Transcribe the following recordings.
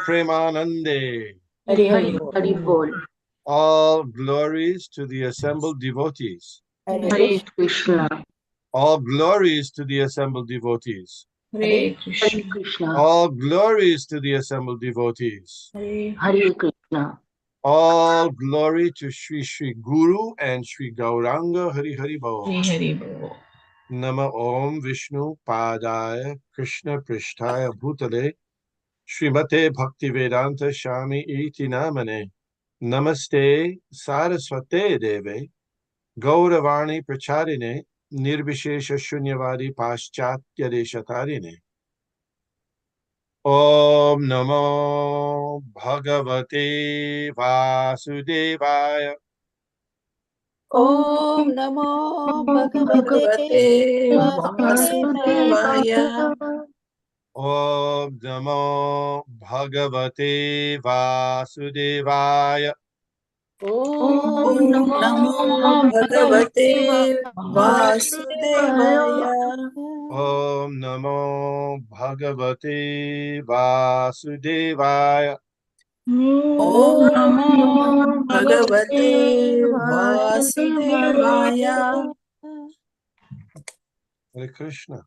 Premanande. Hari Hari Hari Bol. All glories to the assembled devotees. Hare Krishna. All glories to the assembled devotees. Hare Krishna. All glories to the assembled devotees. Hare Krishna. All glory to Shri Shri Guru and Shri Gauranga Hari Hari Bol. Hari Bol. Nama Om Vishnu Padaya Krishna Prishtaya Bhutale Srimate Bhaktivedanta Shami Iti Namane Namaste Saraswate Deve Gauravani Pracharine Nirbishesha Shunyavadi Paschatya Deshatarine Om Namo Bhagavate Vasudevaya Om Namo Bhagavate Vasudevaya. Om Namo Bhagavate Vasudevaya. Om Namo Bhagavate Vasudevaya. Om Namo Bhagavate Vasudevaya. Om Namo Bhagavate Vasudevaya. Hare Krishna.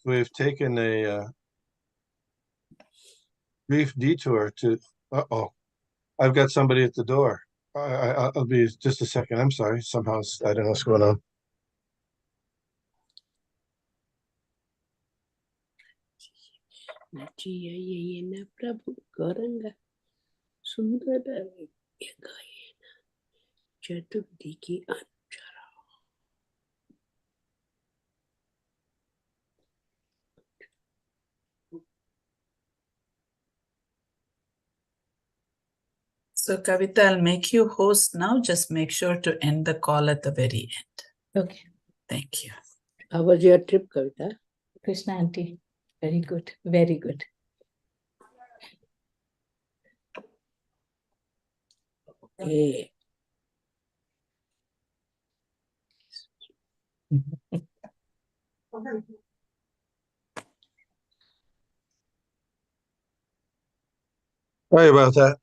We've taken a brief detour to. I've got somebody at the door. I'll be just a second. I'm sorry. Somehow I don't know what's going on. Prabhu Gauranga Sundara Yagayena Chaturdiki Anjara. So Kavita, I'll make you host now. Just make sure to end the call at the very end. Okay. Thank you. How was your trip, Kavita? Krishna auntie. Very good. Very good. Okay. Sorry about that.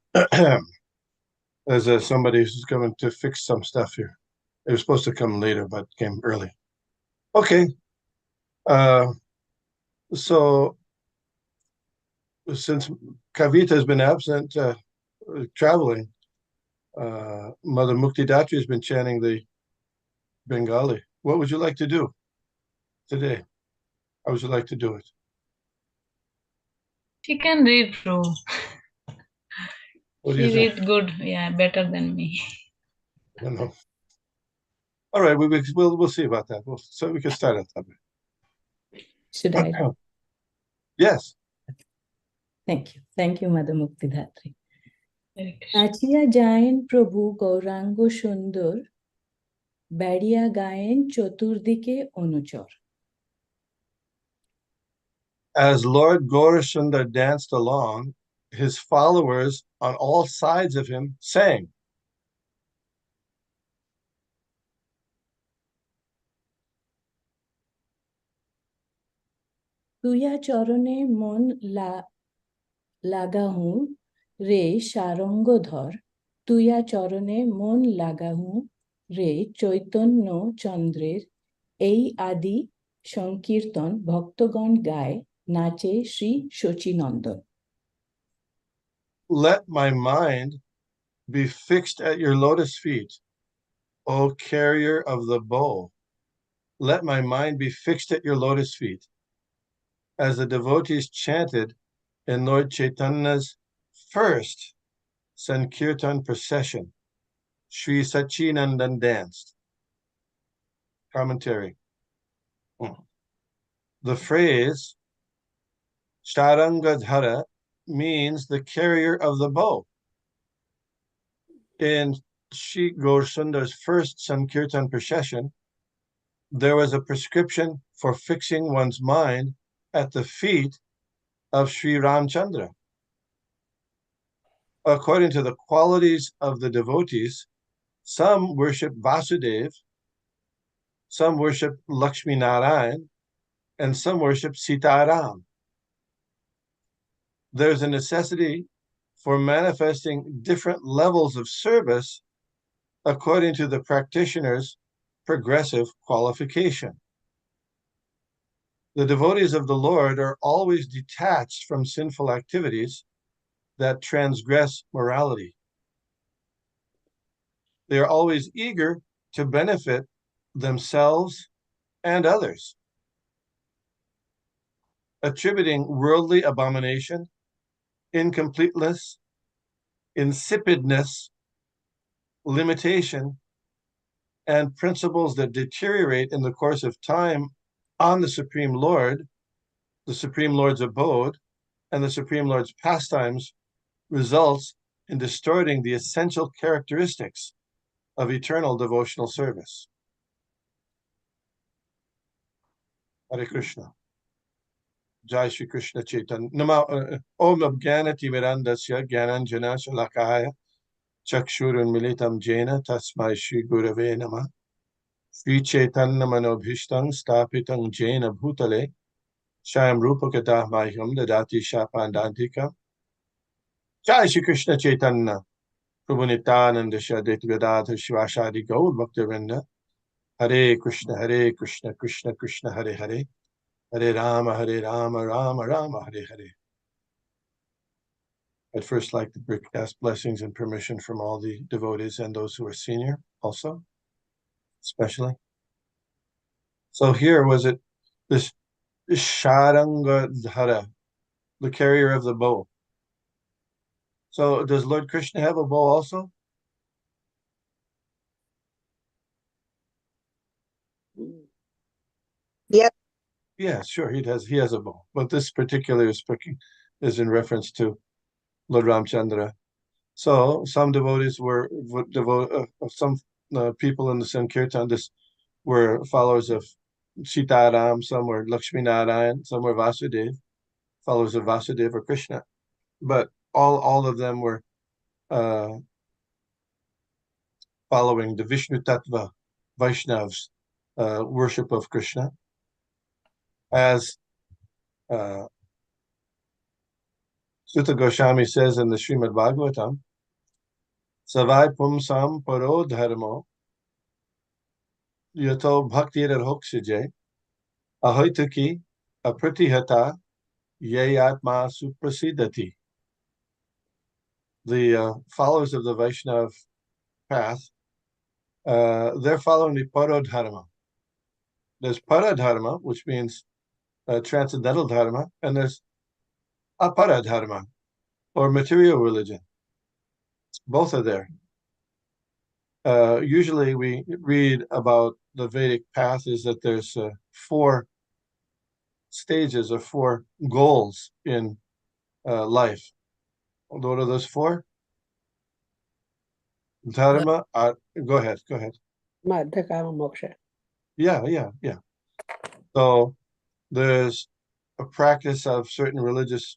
There's somebody who's coming to fix some stuff here. They were supposed to come later, but came early. Okay. So since Kavita has been absent, traveling, Mother Muktidatri has been chanting the Bengali. What would you like to do today? How would you like to do it? She can read through. What do She you think? reads good, yeah, better than me. I don't know. All right, we'll see about that. So we can start at that. Should I? Yes. Thank you. Thank you, Mother Muktidhatri. Hare Krishna. নাচিয়া যায়েন প্রভু গৌরাঙ্গ সুন্দর বেড়িয়া গায়েন চতুর্দিকে অনুচর. As Lord Gaurasundar danced along, his followers on all sides of him sang. তুইয়া চরণে মন লাগাহু রে সারঙ্গধর তুইয়া চরণে মন লাগাহু রে চৈতন্য চন্দ্রের এই আদি সংকীর্তন ভক্তগণ গায় নাচে Shri Shachinandan. Let my mind be fixed at your lotus feet, O carrier of the bow. Let my mind be fixed at your lotus feet. As the devotees chanted in Lord Chaitanya's first Sankirtan procession, Sri Sachinandan danced. Commentary. The phrase Sharangadhara means the carrier of the bow. In Sri Gaurasundar's first Sankirtan procession, there was a prescription for fixing one's mind at the feet of Sri Ramchandra. According to the qualities of the devotees, some worship Vasudev, some worship Lakshmi Narayan, and some worship Sitaram. there's a necessity for manifesting different levels of service according to the practitioner's progressive qualification. The devotees of the Lord are always detached from sinful activities that transgress morality. They are always eager to benefit themselves and others, attributing worldly abomination, incompleteness, insipidness, limitation, and principles that deteriorate in the course of time on the Supreme Lord, the Supreme Lord's abode, and the Supreme Lord's pastimes results in distorting the essential characteristics of eternal devotional service. Hare Krishna. Jai Shri Krishna Chaitanya. Om Abgyanati Mirandasya Gyananjana Shalakaya Chakshurun Militam Jena Tasmai Shri Gurave Namah. Sri Chaitanya Manobhishtam Stapitam Jena Bhutale Shayam Rupakatah Mahyam Dadati Shapandantika. Jai Shri Krishna Chaitanya Prabhu Nityananda Shri Advaita Gadadhar Shivashadi Gaur Bhaktivinoda. Hare Krishna, Krishna Krishna, Hare Hare. Hare Rama, Rama Rama, Hare Hare. I'd first like to ask blessings and permission from all the devotees and those who are senior also, especially. So here was it, this Sharanga Dhara, the carrier of the bow. So does Lord Krishna have a bow also? Yeah. Yeah, sure, he has a bow. But this particular is in reference to Lord Ramchandra. So some devotees some people in the Sankirtan were followers of Sitaram, some were Lakshmi Narayan, some were Vasudev, followers of Vasudev or Krishna. But all of them were following the Vishnu Tattva Vaishnavs worship of Krishna. As Sutta Goswami says in the Srimad Bhagavatam, Savai Pumsam Paro Dharmo Yato Bhakti Hoksije Ahoituki Apratihata Yayatma Suprasidati. The followers of the Vaishnav path, they're following the Parodharma. There's Paradharma, which means transcendental dharma, and there's Aparadharma, or material religion. Both are there. Usually we read about the Vedic path is that there's 4 stages or 4 goals in life. What are those 4? Dharma, go ahead. Madhya Kama Moksha. Yeah. So there's a practice of certain religious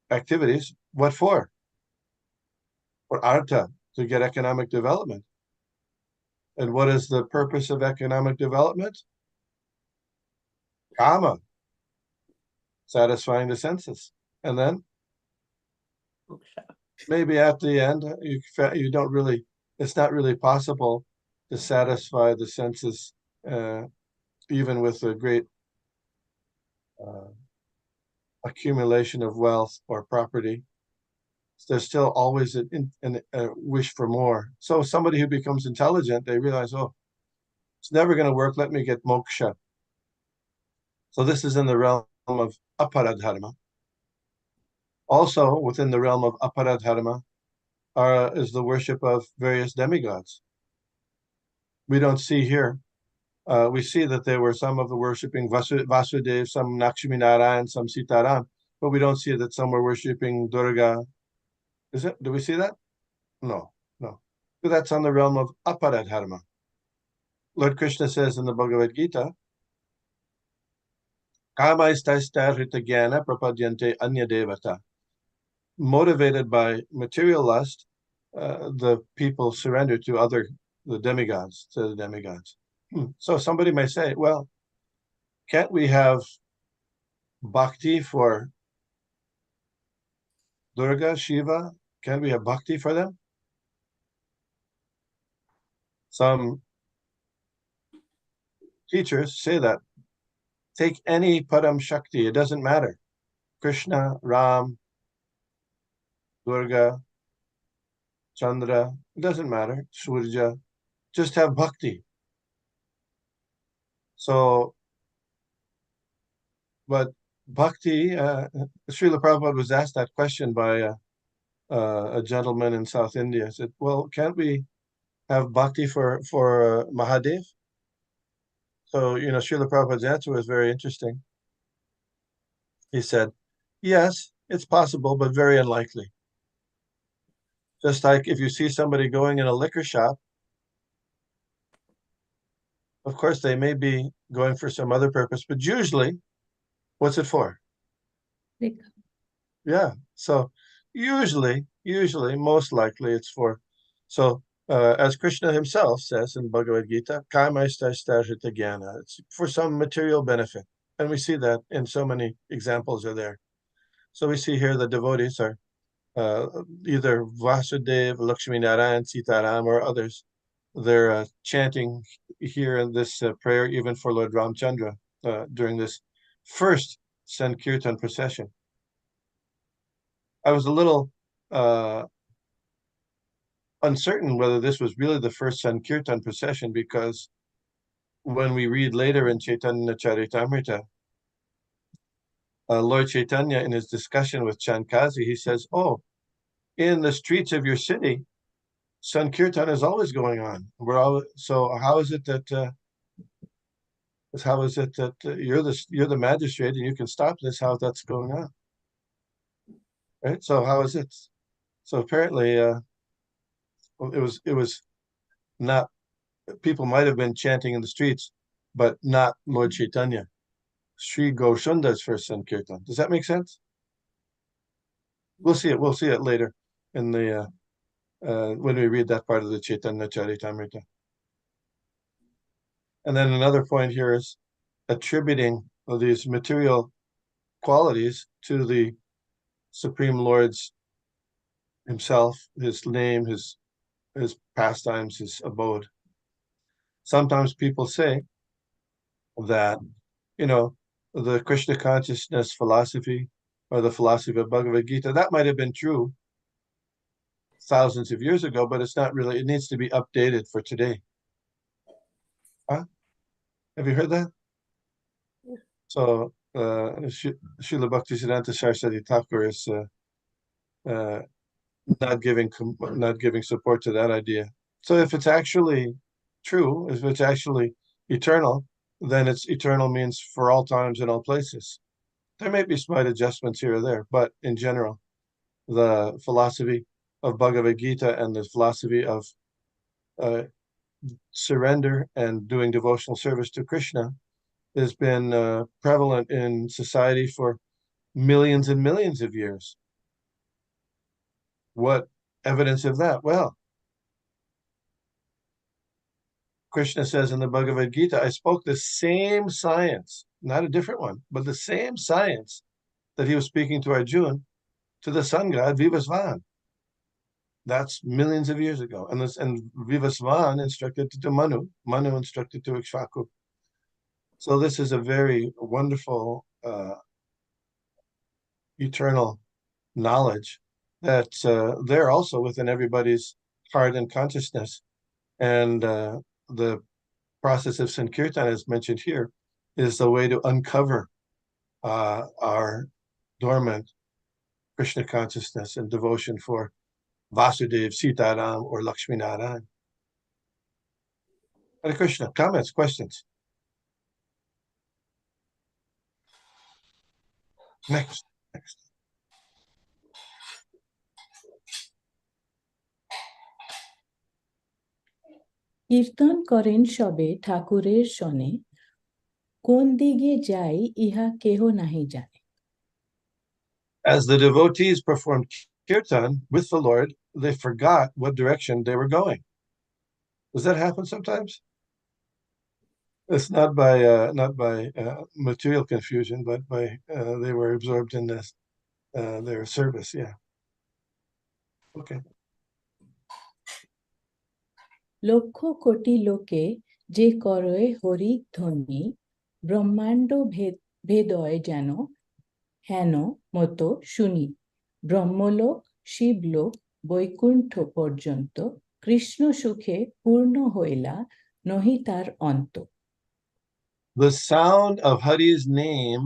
activities. What for? For artha, to get economic development. And what is the purpose of economic development? Kama, satisfying the senses. And then Moksha. maybe at the end, you don't really, it's not really possible to satisfy the senses, even with a great accumulation of wealth or property. There's still always a wish for more. So somebody who becomes intelligent, they realize, oh, it's never going to work. Let me get moksha. So this is in the realm of aparadharma. Also, within the realm of aparadharma is the worship of various demigods. We don't see here. We see that there were some of the worshipping Vasudev, some Lakshmi Narayan, some Sitaram, but we don't see that some were worshipping Durga. Is it? Do we see that? No. But that's on the realm of aparadharma. Lord Krishna says in the Bhagavad Gita, Kamaistasta Hritagana Prapadyante Anya Devata. Motivated by material lust, the people surrender to the demigods. So somebody may say, well, can't we have bhakti for Durga, Shiva, can't we have bhakti for them? Some teachers say that. Take any Param Shakti, it doesn't matter. Krishna, Ram, Durga, Chandra, it doesn't matter. Surya, just have bhakti. So, but bhakti, Srila Prabhupada was asked that question by a gentleman in South India. Said, well, can't we have bhakti for Mahadev? So, Srila Prabhupada's answer was very interesting. He said, yes, it's possible, but very unlikely. Just like if you see somebody going in a liquor shop, of course, they may be going for some other purpose, but usually, what's it for? Liquor. Yeah. So usually, most likely it's for. So as Krishna himself says in Bhagavad Gita, Kamaistastajita Jnana, it's for some material benefit. And we see that in so many examples are there. So we see here the devotees are either Vasudev, Lakshmi Narayan, Sitaram, or others. They're chanting here in this prayer, even for Lord Ramchandra, during this first Sankirtan procession. I was a little uncertain whether this was really the first Sankirtan procession, because when we read later in Caitanya Charitamrita, Lord Chaitanya, in his discussion with Chankazi, he says, oh, in the streets of your city, Sankirtan is always going on. So how is it that you're the magistrate and you can stop this? How that's going on, right? So how is it? So apparently, it was not. People might have been chanting in the streets, but not Lord Chaitanya. Sri Goshanda's first Sankirtan. Does that make sense? We'll see it. We'll see it later in the when we read that part of the Chaitanya Charitamrita. And then another point here is attributing these material qualities to the Supreme Lord's himself, his name, his pastimes, his abode. Sometimes people say that, the Krishna consciousness philosophy or the philosophy of Bhagavad Gita, that might have been true thousands of years ago, but it's not really, it needs to be updated for today. Huh? Have you heard that? Yeah. So Srila Bhaktisiddhanta Saraswati Thakur is not giving support to that idea. So if it's actually true, if it's actually eternal, then it's eternal means for all times and all places. There may be slight adjustments here or there, but in general, the philosophy of Bhagavad Gita and the philosophy of surrender and doing devotional service to Krishna has been prevalent in society for millions and millions of years. What evidence of that? Well, Krishna says in the Bhagavad Gita, I spoke the same science, not a different one, but the same science that he was speaking to Arjuna, to the sun god Vivasvan. That's millions of years ago. And Vivasvan instructed to Manu. Manu instructed to Ikshvaku. So this is a very wonderful eternal knowledge that's there also within everybody's heart and consciousness. And the process of Sankirtan, as mentioned here, is the way to uncover our dormant Krishna consciousness and devotion for Vasudev, Sitaram, or Lakshmi Narayan. Hare Krishna, comments, questions? Next. কীর্তন করেন সবে ঠাকুরের শনে, কোন দিকে যাই ইহা কেহ নাহি জানে। As the devotees performed kirtan with the Lord, they forgot what direction they were going. Does that happen sometimes? It's not by material confusion, but by they were absorbed in this their service. Yeah. Okay. Lakh crore লোকে যে করয়ে হরি ধ্বনি ব্রহ্মাণ্ড ভেদয় যেন হেন মতো শুনি ব্রহ্মলোক শিবলোক বৈকুণ্ঠ পর্যন্ত কৃষ্ণ সুখে পূর্ণ হইলা নহি তার অন্ত। The sound of Hari's name,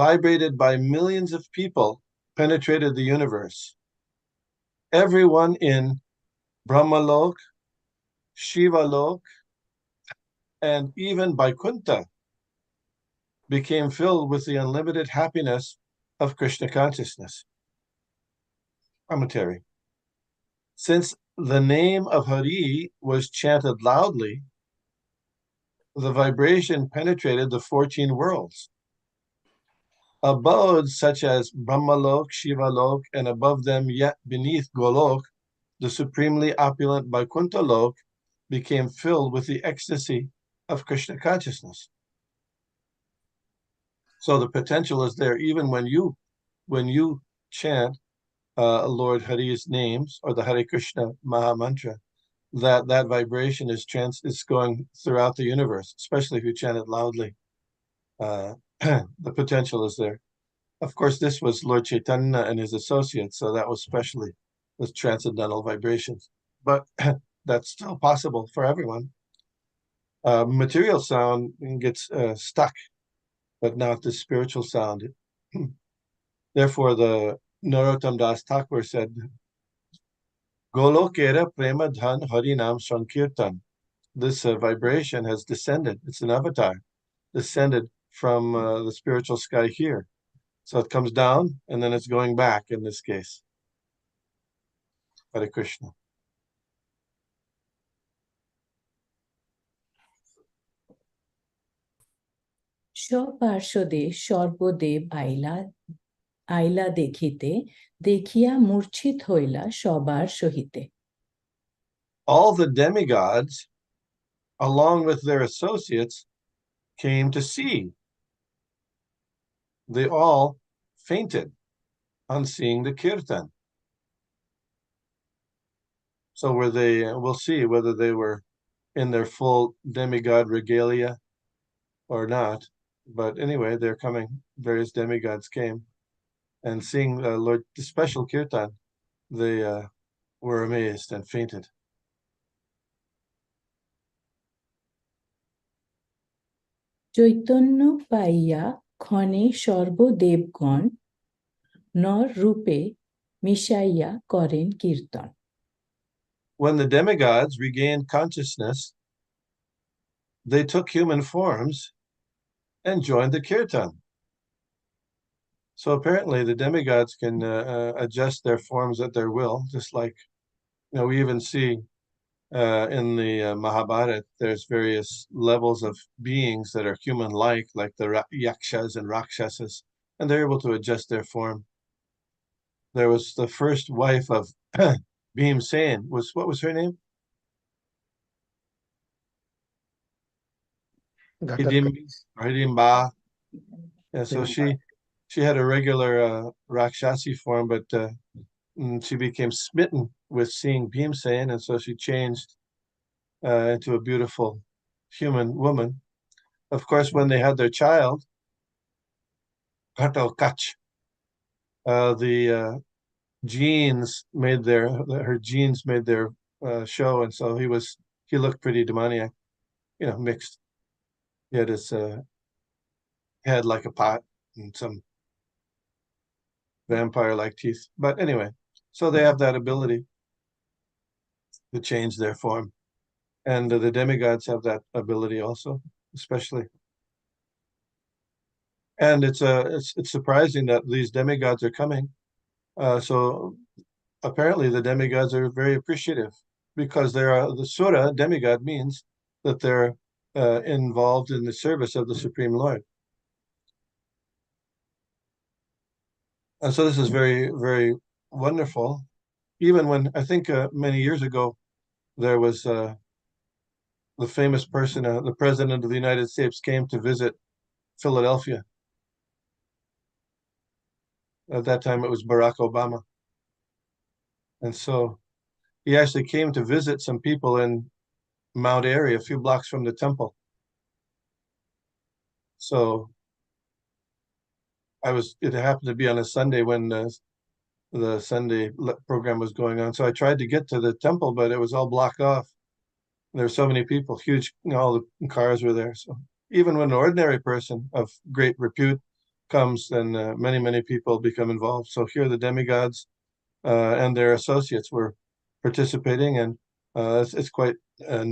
vibrated by millions of people, penetrated the universe. Everyone in Brahmalok, Shivalok, and even Vaikuntha became filled with the unlimited happiness of Krishna consciousness. Commentary. Since the name of Hari was chanted loudly, the vibration penetrated the 14 worlds. Abodes such as Brahmalok, Shivalok, and above them yet beneath Golok, the supremely opulent Vaikuntha Lok, became filled with the ecstasy of Krishna consciousness. So the potential is there even when you chant Lord Hari's names or the Hare Krishna Maha Mantra, that vibration is going throughout the universe, especially if you chant it loudly. The potential is there. Of course, this was Lord Caitanya and his associates, so that was especially with transcendental vibrations. But that's still possible for everyone. Material sound gets stuck, but not the spiritual sound. Therefore, the Narottam Das Thakur said, Golokera Prema Dhan Harinam Sankirtan. This vibration has descended. It's an avatar, descended from the spiritual sky here. So it comes down and then it's going back in this case. Hare Krishna. স্বপার্শ্বদে সর্বদেব আইলা দেখিতে দেখিয়া মূর্ছিত হইলা সবার সহিতে। All the demigods, along with their associates, came to see. They all fainted on seeing the kirtan. So we'll see whether they were in their full demigod regalia or not. But anyway, they're coming. Various demigods came. And seeing the special kirtan, they were amazed and fainted. Chaitanya পাইয়া ক্ষণে সর্বদেবগণ নর রূপে মিশাইয়া করেন কীর্তন। When the demigods regained consciousness, they took human forms and joined the kirtan. So apparently the demigods can adjust their forms at their will, just like, we even see in the Mahabharata, there's various levels of beings that are human-like, like the yakshas and rakshasas, and they're able to adjust their form. There was the first wife of Bhimsen. What was her name? Hidimba. Yeah, so she had a regular Rakshasi form, but she became smitten with seeing Bhimsen, and so she changed into a beautiful human woman. Of course, when they had their child, Kach, the genes made her genes made their show, and so he looked pretty demoniac, mixed. He had his head like a pot and some vampire-like teeth. But anyway, so they have that ability to change their form. And the demigods have that ability also, especially. And it's surprising that these demigods are coming. So apparently the demigods are very appreciative because the Sura demigod means that they're involved in the service of the Supreme Lord. And so this is very, very wonderful. Even when I think many years ago, there was the famous person, the President of the United States came to visit Philadelphia. At that time, it was Barack Obama. And so he actually came to visit some people in Mount Airy, a few blocks from the temple. So it happened to be on a Sunday when the Sunday program was going on. So I tried to get to the temple, but it was all blocked off. There were so many people, huge, all the cars were there. So even when an ordinary person of great repute comes, then many, many people become involved. So here the demigods and their associates were participating, and it's quite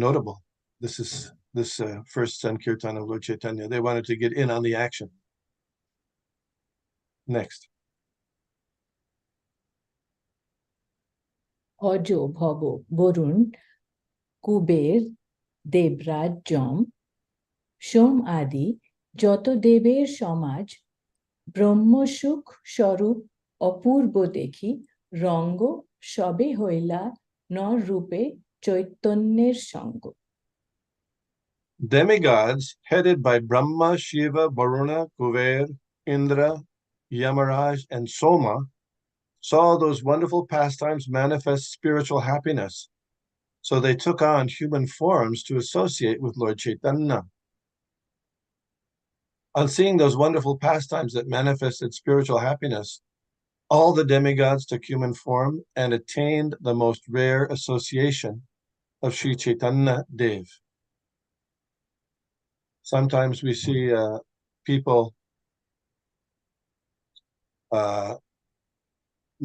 notable. This first Sankirtan of Lord Chaitanya. They wanted to get in on the action. Next. অজ ভব বরুণ কুবের দেবরাজ যম সোম আদি যত দেবের সমাজ ব্রহ্মসুখ স্বরূপ অপূর্ব দেখি রঙ্গ সবে হইলা নর রূপে চৈতন্যের সঙ্গ Demigods headed by Brahma, Shiva, Varuna, Kuver, Indra, Yamaraj, and Soma saw those wonderful pastimes manifest spiritual happiness. So they took on human forms to associate with Lord Chaitanya. On seeing those wonderful pastimes that manifested spiritual happiness, all the demigods took human form and attained the most rare association of Sri Chaitanya Dev. Sometimes we see people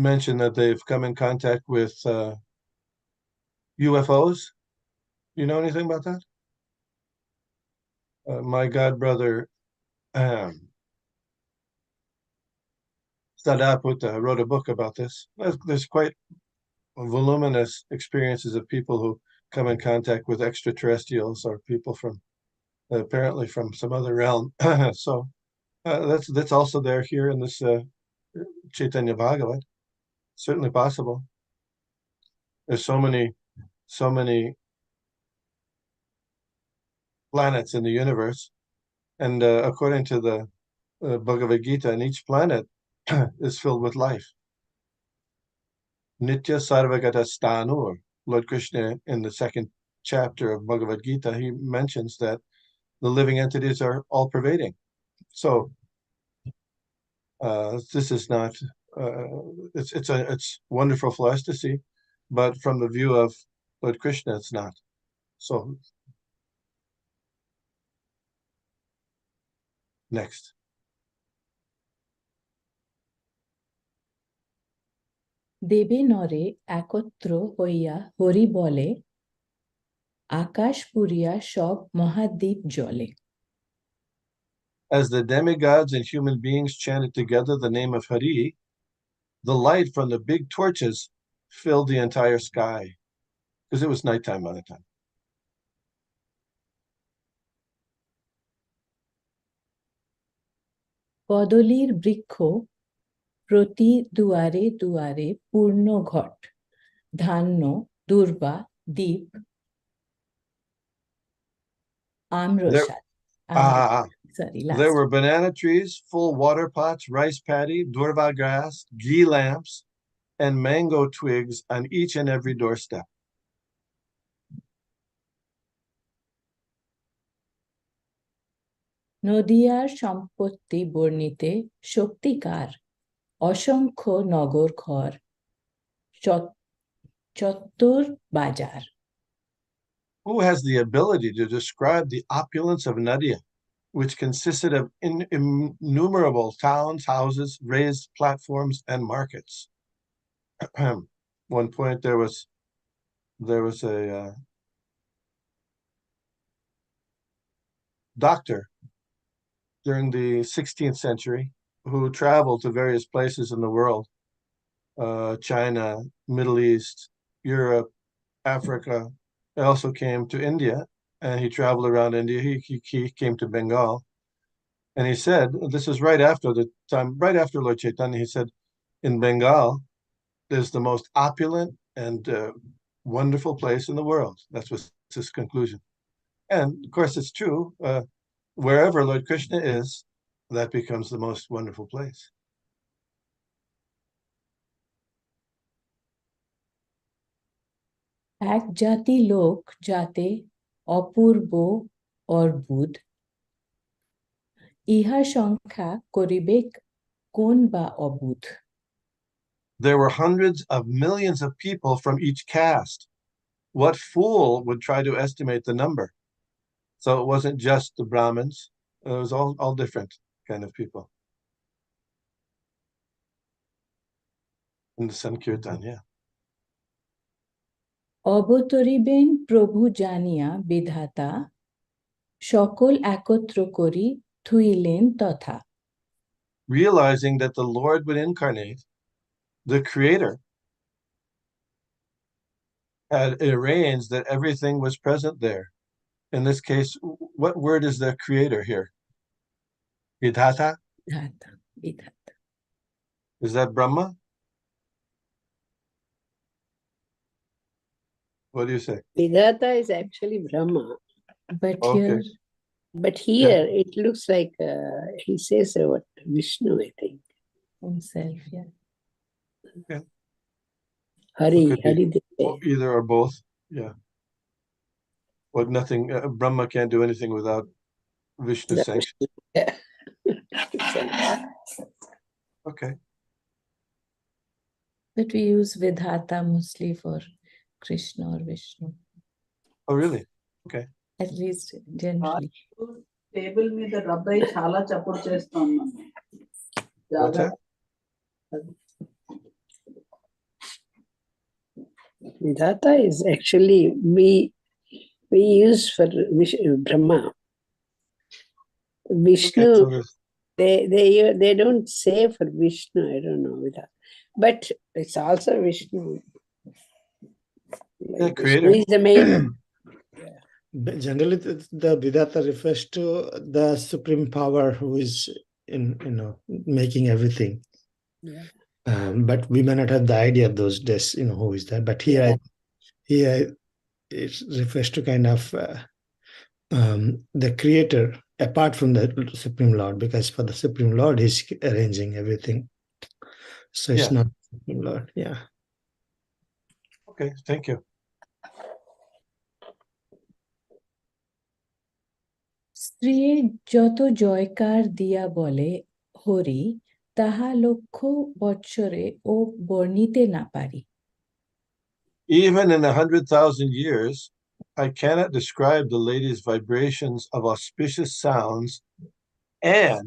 mention that they've come in contact with UFOs. You know anything about that? My godbrother Sadaputa wrote a book about this. There's quite voluminous experiences of people who come in contact with extraterrestrials or people from apparently from some other realm. So that's also there here in this Chaitanya Bhagavat. Certainly possible. There's so many planets in the universe, and according to the Bhagavad Gita, and each planet is filled with life. Nitya Sarvagata Stanur. Lord Krishna, in the second chapter of Bhagavad Gita, he mentions that the living entities are all pervading. So this is not. It's wonderful for us to see, but from the view of Lord Krishna, it's not. So next. দেবে নরে একত্র হইয়া হরি বলে আকাশ পুরিয়া সব মহাদ্বীপ জলে As the demigods and human beings chanted together the name of Hari, the light from the big torches filled the entire sky, because it was nighttime by the time. কদলীর বৃক্ষ প্রতি দুয়ারে দুয়ারে পূর্ণ ঘট ধান্য দুর্বা দ্বীপ আম্রসাদ There were banana trees, full water pots, rice paddy, durva grass, ghee lamps, and mango twigs on each and every doorstep. নদিয়ার সম্পত্তি বর্ণিতে শক্তিকার অসংখ্য নগর ঘর চত্বর বাজার Who has the ability to describe the opulence of Nadia, which consisted of innumerable towns, houses, raised platforms, and markets? One point there was a doctor during the 16th century who traveled to various places in the world, China, Middle East, Europe, Africa. He also came to India, and he traveled around India. He came to Bengal, and he said, this is right after Lord Chaitanya, he said, in Bengal, is the most opulent and wonderful place in the world. That was his conclusion. And of course, it's true. Wherever Lord Krishna is, that becomes the most wonderful place. এক জাতি লোক যাতে অপূর্ব অর্বুদ ইহা সংখ্যা করিবে কোন বা অবুধ। There were hundreds of millions of people from each caste. What fool would try to estimate the number? So it wasn't just the Brahmins, it was all different kind of people in the Sankirtan, yeah. অবতরিবেন প্রভু জানিয়া বিধাতা সকল একত্র করি থুইলেন তথা। Realizing that the Lord would incarnate, the Creator had arranged that everything was present there. In this case, what word is the Creator here? Vidhata? বিধাতা বিধাতা। Is that Brahma? What do you say? Vidhata is actually Brahma, But Okay. here but here it looks like he says what Vishnu, I think. himself, yeah. Hari, Could be. Hari. They say. Well, either or both, yeah. But nothing, Brahma can't do anything without Vishnu's That sanction. Yeah. Okay. But we use Vidhata mostly for Krishna or Vishnu, Oh, really? at least generally. Table మీద రబ్బై చాలా చప్పుడు చేస్తున్నాను. What's that? Vidhata is actually we use for Brahma. Vishnu, Okay, so there's- they don't say for Vishnu, I don't know Vidhata. But it's also Vishnu. Yeah, Vishnu Creator. is the main one. But generally, the Vidhata refers to the supreme power who is in making everything. Yeah. But we may not have the idea of those days, who is that. But here, here it refers to kind of the Creator, apart from the Supreme Lord, because for the Supreme Lord, He's arranging everything. So it's Yeah. not Supreme Lord. Yeah. Okay, thank you. স্ত্রী যত জয়কার দিয়া বলে হরি তাহা লক্ষ বৎসরে ও বর্ণিতে না পারি। Even in 100,000 years, I cannot describe the lady's vibrations of auspicious sounds and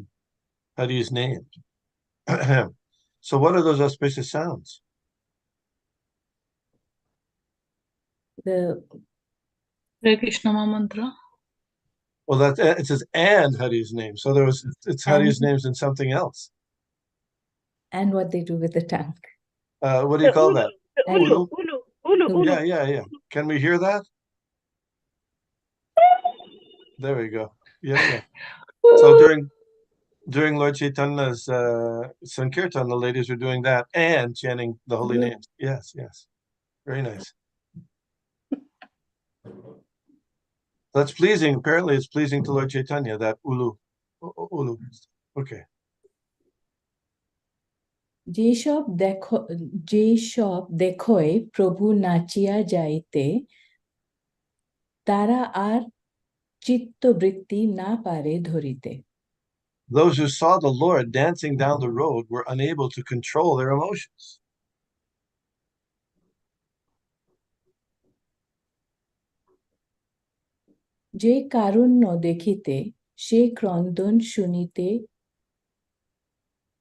Hari's name. So what are those auspicious sounds? The Hare Krishna Mahamantra. Well, it says and Hari's name. So it's Hari's And- names and something else. and what they do with the tongue. What do you call that? Ulu. Ulu. Yeah. Can we hear that? There we go. Yeah. So during Lord Chaitanya's Sankirtan, the ladies were doing that and chanting the holy Yeah. names. Yes. Very nice. That's pleasing. Apparently, it's pleasing to Lord Chaitanya, that ulu. Ulu. Okay. যেসব দেখোয় প্রভু নাচিয়া যাইতে তারা আর চিত্তবৃত্তি না পারে ধরিতে। Those who saw the Lord dancing down the road were unable to control their emotions. যে কারুণ্য দেখিতে সে ক্রন্দন শুনিতে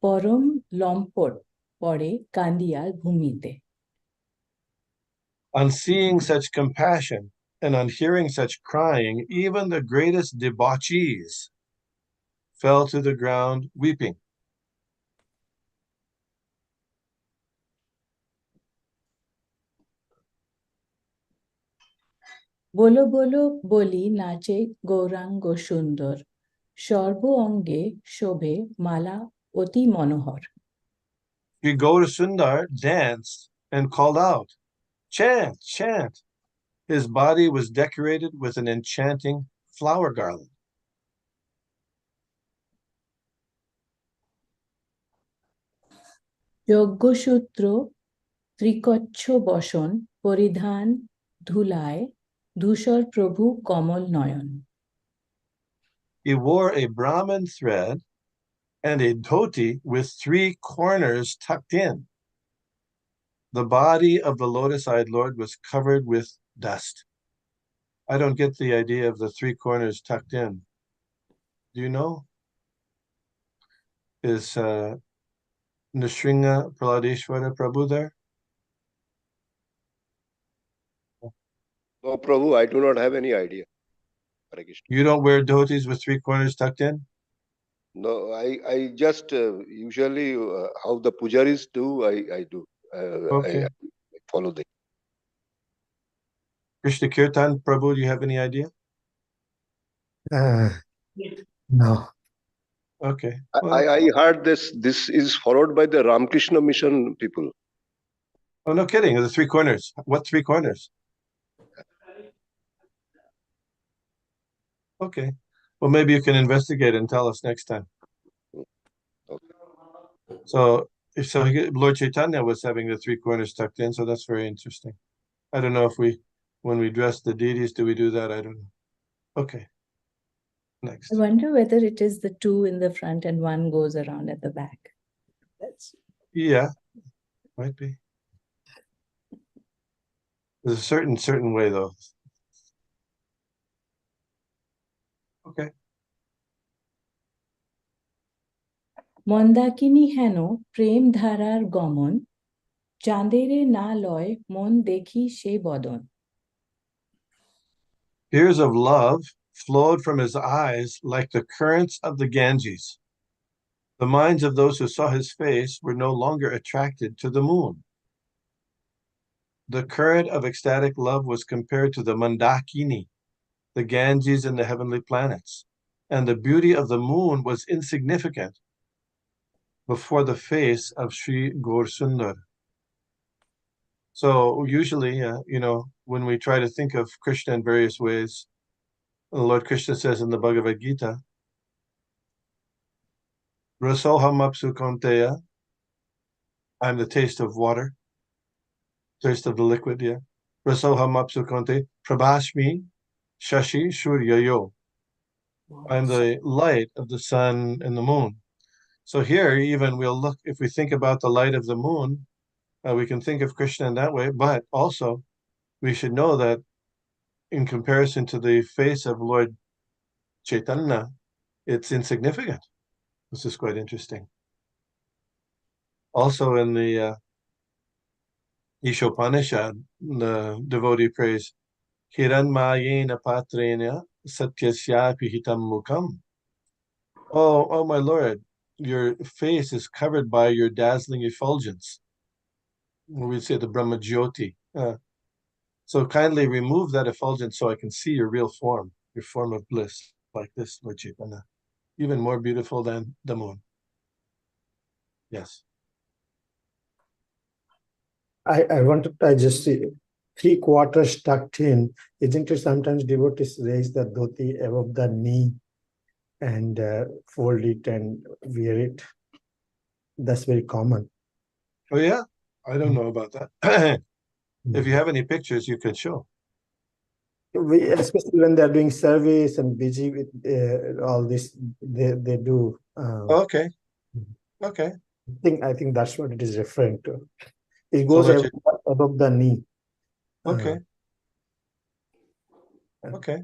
পরম লম্পট পড়ে কান্দিয়া ভূমিতে। On seeing such compassion and on hearing such crying, even the greatest debauchees fell to the ground weeping. বলো বলো বলি নাচে গৌরাঙ্গ সুন্দর সর্ব অঙ্গে শোভে মালা অতি মনোহর। Sri Gaura Sundar danced and called out, chant. His body was decorated with an enchanting flower garland. যজ্ঞসূত্র ত্রিকচ্ছ বসন পরিধান ধুলায় ধূসর প্রভু কমল নয়ন। He wore a Brahmin thread and a dhoti with 3 corners tucked in. The body of the lotus-eyed Lord was covered with dust. I don't get the idea of the 3 corners tucked in. Do you know? Is Nrsimha Praladeshwara Prabhu there? No, Prabhu, I do not have any idea. Hare Krishna. You don't wear dhotis with 3 corners tucked in? No, I just usually how the pujaris do, I do. Okay. I follow them. Krishna Kirtan Prabhu, do you have any idea? No. Okay. Well, I heard this is followed by the Ramakrishna Mission people. oh, no kidding. The 3 corners. What 3 corners? Okay. Well, maybe you can investigate and tell us next time. Okay. So Lord Chaitanya was having the 3 corners tucked in, so that's very interesting. I don't know if when we dress the deities, do we do that? I don't know. Okay. Next. I wonder whether it is the 2 in the front and 1 goes around at the back. That's Yeah, might be. There's a certain way though. Okay. Mandakini হেন প্রেম ধারার গমন, চাঁদেরে না লয় মন দেখি সে বদন। Tears of love flowed from his eyes like the currents of the Ganges. The minds of those who saw his face were no longer attracted to the moon. The current of ecstatic love was compared to the Mandakini, the Ganges and the heavenly planets, and the beauty of the moon was insignificant before the face of Sri Gaur Sundar. So usually, when we try to think of Krishna in various ways, the Lord Krishna says in the Bhagavad Gita, Rasoham apsu konteya, I'm the taste of water, taste of the liquid, yeah. Rasoham apsu konte, prabhashmi shashi shuryayo, I'm the light of the sun and the moon. So here, even we'll look, if we think about the light of the moon, we can think of Krishna in that way, but also we should know that in comparison to the face of Lord Chaitanya, it's insignificant. This is quite interesting. Also in the Ishopanishad, the devotee prays, Hiranmayena patrena satyasyapi hitam mukam. Oh my Lord, your face is covered by your dazzling effulgence. We'd say the Brahma Jyoti. So kindly remove that effulgence so I can see your real form, your form of bliss, like this, Lord Chaitanya. Even more beautiful than the moon. Yes. I just see 3 quarters tucked in. Isn't it sometimes devotees raise the dhoti above the knee and fold it and wear it? That's very common. Oh yeah? I don't know about that. If you have any pictures, you can show. Especially when they're doing service and busy with all this, they do. Okay. Okay. I think that's what it is referring to. It goes above the knee. Okay. Okay.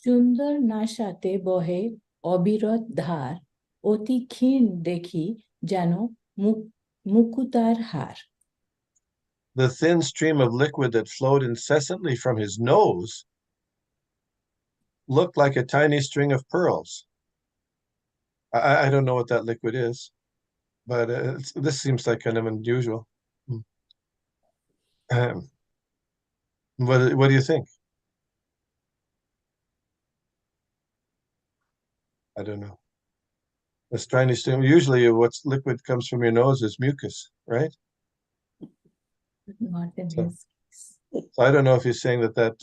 সুন্দর নাসাতে বহে অবিরত ধার, অতি ক্ষীণ দেখি যেন মুকুতার হার। The thin stream of liquid that flowed incessantly from his nose looked like a tiny string of pearls. I don't know what that liquid is, but this seems like kind of unusual. What do you think? I don't know. This tiny stream. Usually, what's liquid comes from your nose is mucus, right? Not in So- his case. So I don't know if he's saying that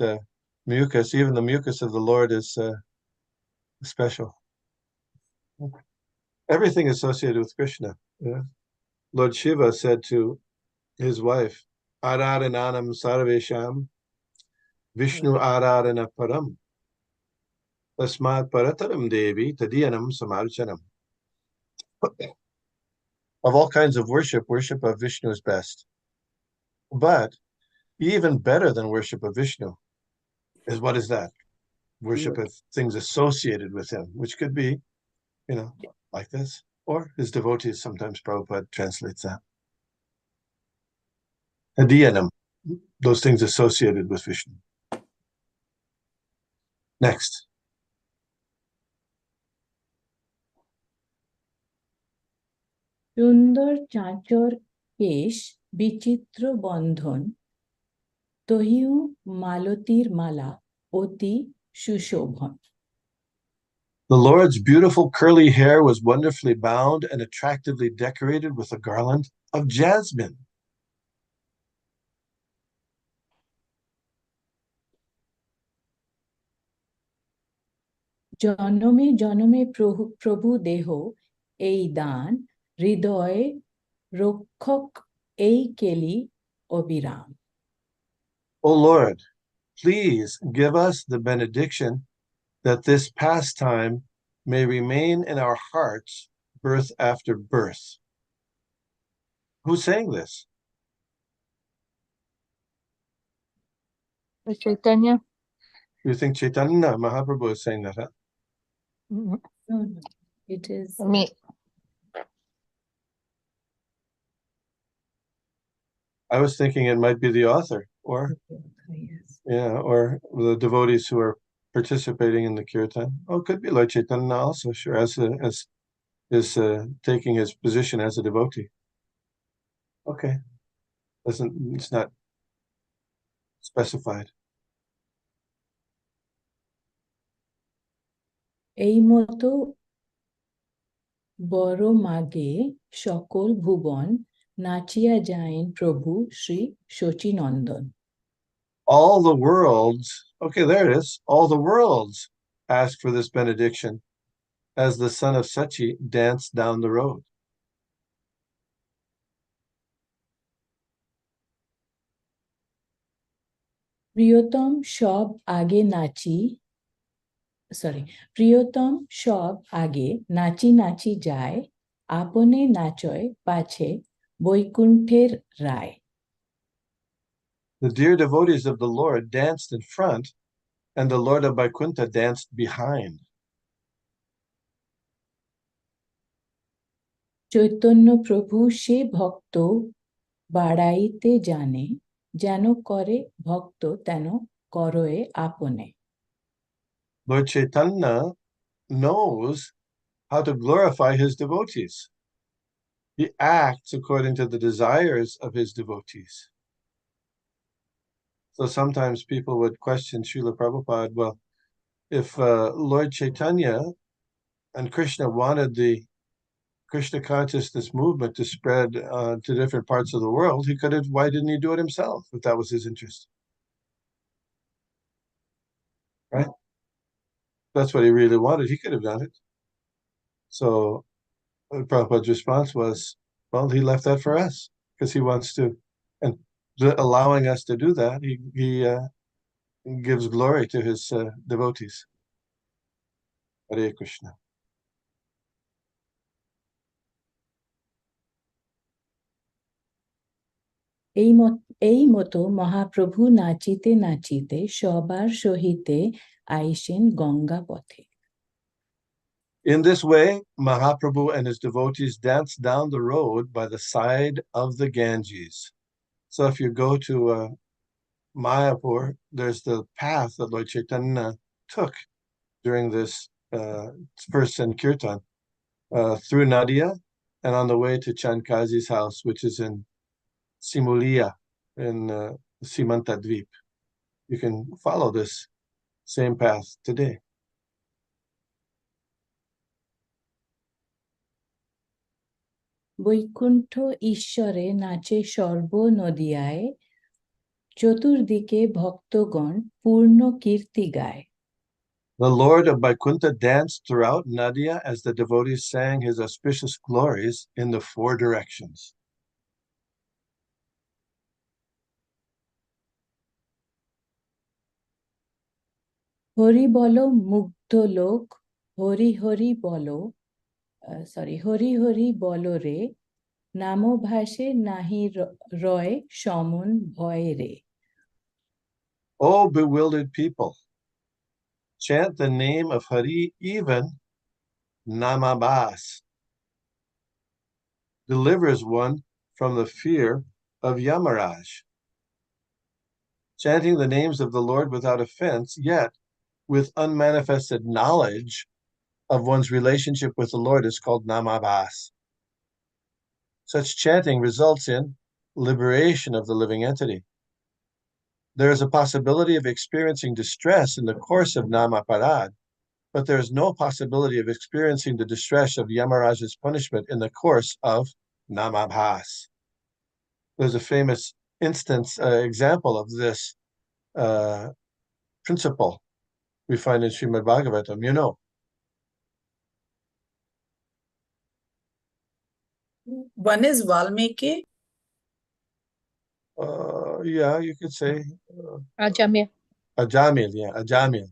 mucus, even the mucus of the Lord, is special. Everything associated with Krishna. Yeah. Lord Shiva said to his wife, Aradananam sarvesham Vishnu aradana param tasmat parataram devi tadiyanam samarchanam. Of all kinds of worship, worship of Vishnu is best. But even better than worship of Vishnu is, what is that? Worship of things associated with him, which could be, like this, or his devotees. Sometimes Prabhupada translates that. Hadiyanam, those things associated with Vishnu. Next. সুন্দর চাঁচর কেশ বিচিত্র বন্ধন তহিউ মালতীর মালা অতি Sushovan. The Lord's beautiful curly hair was wonderfully bound and attractively decorated with a garland of jasmine. জনমে জনমে প্রভু দেহ এই দান হৃদয়ে রক্ষক এই কেলি অবিরাম. O Lord, please give us the benediction that this pastime may remain in our hearts birth after birth. Who's saying this? Chaitanya. You think Caitanya Mahaprabhu is saying that, huh? No, it is Me. I was thinking it might be the author, or yes. or the devotees who are participating in the kirtan. Oh, it could be Lord Chaitanya also, sure, as is taking his position as a devotee. Okay, it's not specified. এই মতো বড় মাগে সকল ভুবন নাচিয়া যায়েন প্রভু Shri Shachinandan. All the worlds, okay, there it is. All the worlds ask for this benediction as the son of Sachi danced down the road. প্রিয়তম সব আগে নাচি প্রিয়তম সব আগে নাচি নাচি যায় আপনে নাচয় পাছে বৈকুণ্ঠের রায়. The dear devotees of the Lord danced in front, and the Lord of Vaikuntha danced behind. Chaitanya প্রভু সে ভক্ত বাড়াইতে জানে যেন করে ভক্ত তেন করয়ে আপনে. Lord Chaitanya knows how to glorify his devotees. He acts according to the desires of his devotees. So sometimes people would question Srila Prabhupada, well, if Lord Chaitanya and Krishna wanted the Krishna consciousness movement to spread to different parts of the world, why didn't he do it himself if that was his interest? Right? That's what he really wanted. He could have done it. So Prabhupada's response was, well, he left that for us because he wants to, and allowing us to do that, he gives glory to his devotees. Hare Krishna. এই মতো মহাপ্রভু নাচিতে নাচিতে সবার সহিতে আইসেন গঙ্গা পথে. In this way, Mahaprabhu and his devotees danced down the road by the side of the Ganges. So if you go to Mayapur, there's the path that Lord Chaitanya took during this first Sankirtan through Nadia and on the way to Chankazi's house, which is in Simulia in Simantadvip. You can follow this same path today. Vaikuntha ঈশ্বরে নাচে সর্ব নদিয়ায় চতুর্দিকে ভক্তগণ পূর্ণ কীর্তি গায়. The Lord of Vaikuntha danced throughout Nadia as the devotees sang his auspicious glories in the four directions. Hari বলো মুগ্ধ লোক, হরি হরি বলো, হরি হরি বলো রে, নাম ভাসে নাহি রয় সমন ভয় রে। Oh, bewildered people, chant the name of Hari, even Namabas delivers one from the fear of Yamaraj. Chanting the names of the Lord without offense, yet with unmanifested knowledge of one's relationship with the Lord is called Namabas. Such chanting results in liberation of the living entity. There is a possibility of experiencing distress in the course of Namaparad, but there is no possibility of experiencing the distress of Yamaraj's punishment in the course of Namabhas. There's a famous example of this principle we find in Srimad Bhagavatam, you know. One is Valmiki. Yeah, you could say Ajamil. Ajamil,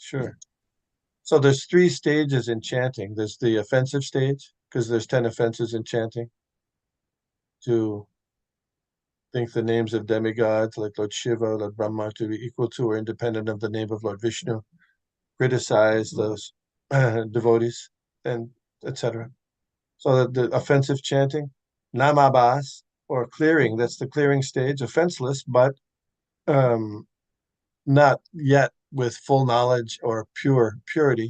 sure. So there's 3 stages in chanting. There's the offensive stage, because there's 10 offenses in chanting. To think the names of demigods like Lord Shiva, Lord Brahma to be equal to or independent of the name of Lord Vishnu, criticize those devotees, and etc. So the offensive chanting, namabas, or clearing, that's the clearing stage, offenseless, but not yet with full knowledge or purity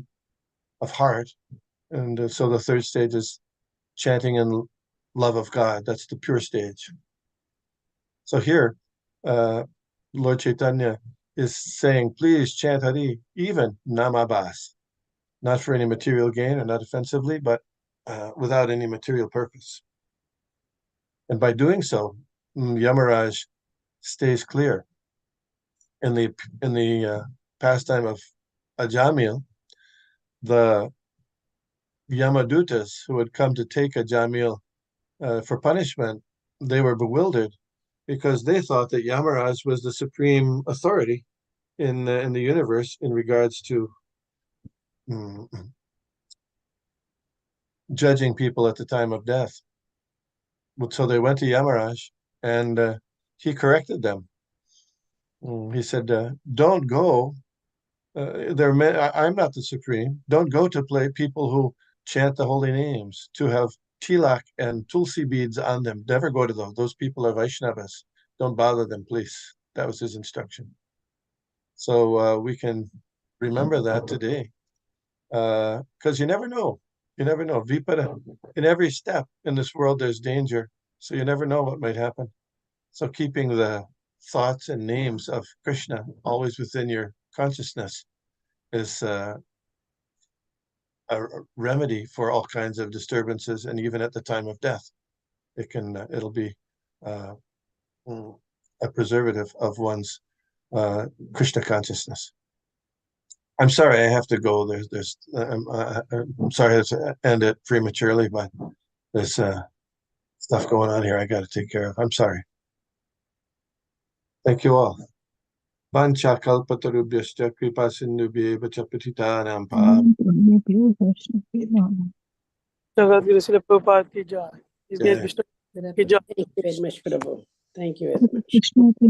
of heart. And so the 3rd stage is chanting in love of God. That's the pure stage. So here, Lord Caitanya is saying, please chant Hari, even Namabas, not for any material gain or not offensively, but without any material purpose. And by doing so, Yamaraj stays clear. In the pastime of Ajamil, the Yamadutas who had come to take Ajamil for punishment, they were bewildered because they thought that Yamaraj was the supreme authority in the universe in regards to judging people at the time of death. So they went to Yamaraj, and he corrected them. He said, "Don't go. I'm not the supreme. Don't go to play people who chant the holy names, to have tilak and tulsi beads on them. Never go to those. Those people are Vaishnavas. Don't bother them, please." That was his instruction. So we can remember that today, because you never know. You never know. Vipada, in every step in this world, there's danger. So you never know what might happen. So keeping the thoughts and names of Krishna always within your consciousness is a remedy for all kinds of disturbances, and even at the time of death, it'll be a preservative of one's Krishna consciousness. I'm sorry, I have to go. I'm sorry to end it prematurely, but there's stuff going on here I got to take care of. I'm sorry. Thank you all. Vancha kalpatarubhyascha kripa sindhubhyeva cha patitanam Jagat Guru Srila Prabhupada ki jai. His name is Jai. Vishnu ki jai. Thank you very much, Prabhu. Thank you very much. Krishna